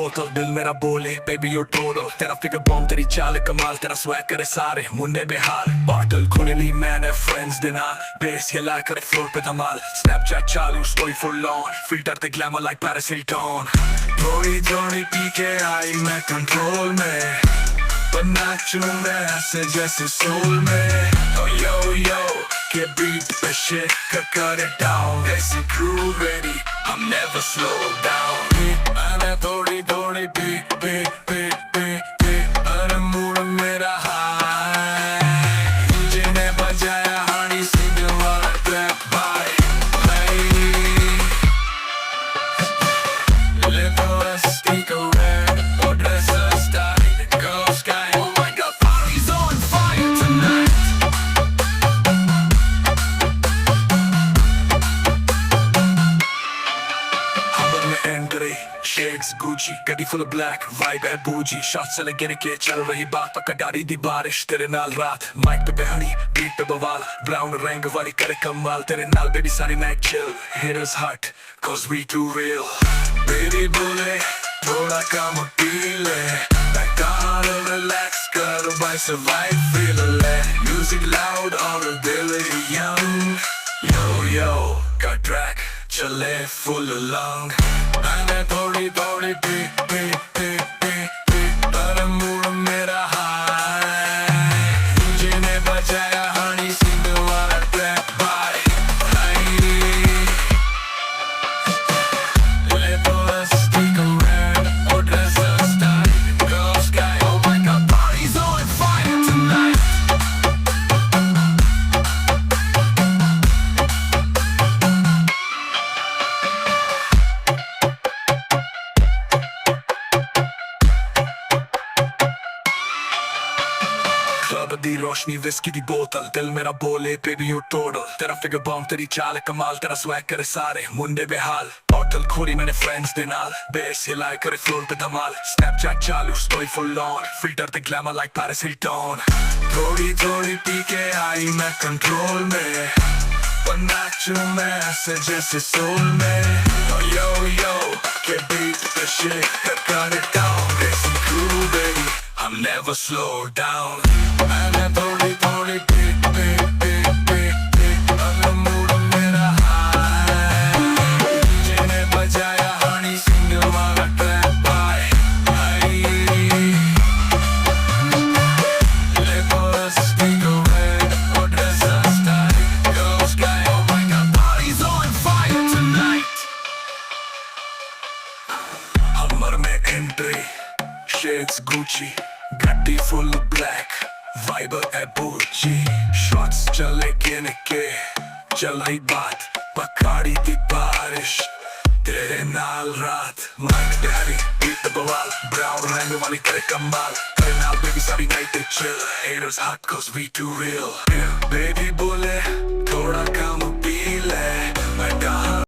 बोतल दिल मेरा बोले baby you're total तेरा figure bomb तेरी चाल कमाल तेरा swag करे सारे मुन्ने बेहाल bottle खोने ली मैंने friends देना bass हिला करे floor पे धमाल Snapchat चालू story for long filter ते glamour like Paris Hilton थोड़ी थोड़ी पी के आई मैं control में पर नाचूं मैं ऐसे जैसे soul में oh yo yo के beat पे shit का cut it down ऐसी crew ready I'm never slow down मैंने थोड़ी थोड़ी P P P P P अरे मूड मेरा high जिन्हें बजाया Honey Singh वाला trap भाई Live us speak a red or dress us tight girl sky oh my god party's on fire tonight Entry, shades, Gucci, gaddi full of black, vibe है bougie, shots से लगे के चल रही बात पक्का गाड़ी दी बारिश तेरे नाल रात, mic पे बेहनी, beat पे बवाल, brown रंग वाली करे कमाल तेरे नाल baby सारी night chill, haters hot, cause we too real, baby बोले थोड़ा कम पी ले, back down and relax कर भाई survive feel ले, music loud और दिल young, yo yo got track. चले full lung मैंने थोड़ी थोड़ी P P P P P पर मूड मेरा high जिन्हें बजाया Honey Singh वाला trap भाई Let us speak a red or dress us tight girl sky oh my god party's on fire tonight दी रोशनी विस्की दी बोतल दिल मेरा बोले baby you're total तेरा figure bomb तेरी चाल कमाल तेरा swag करे सारे मुंडे बेहाल bottle खोली मैंने friends दे नाल bass हिलाए करे floor पे धमाल Snapchat चालू story for long filter ते glamour like Paris Hilton थोड़ी थोड़ी पी के आई मैं control में पर नाचूं मैं ऐसे जैसे soul में oh yo yo के beat पे shit cut it down Desi crew baby I'm never slow down मैंने थोड़ी थोड़ी P P P P P अगर मूड मेरा high जिन्हें बजाया Honey Singh वाला trap भाई Live us speak a red or dress us tight girl sky oh my god party's on fire tonight हमर में entry shades Gucci gaddi full black vibe है bougie shots चले गिन के चल रही बात पकाड़ी दी बारिश तेरे नाल रात mic daddy beat the बवाल brown रंग वाली करे कमाल तेरे नाल baby सारी night ते chill haters hot cause we too real yeah, baby बोले थोड़ा कम पी ले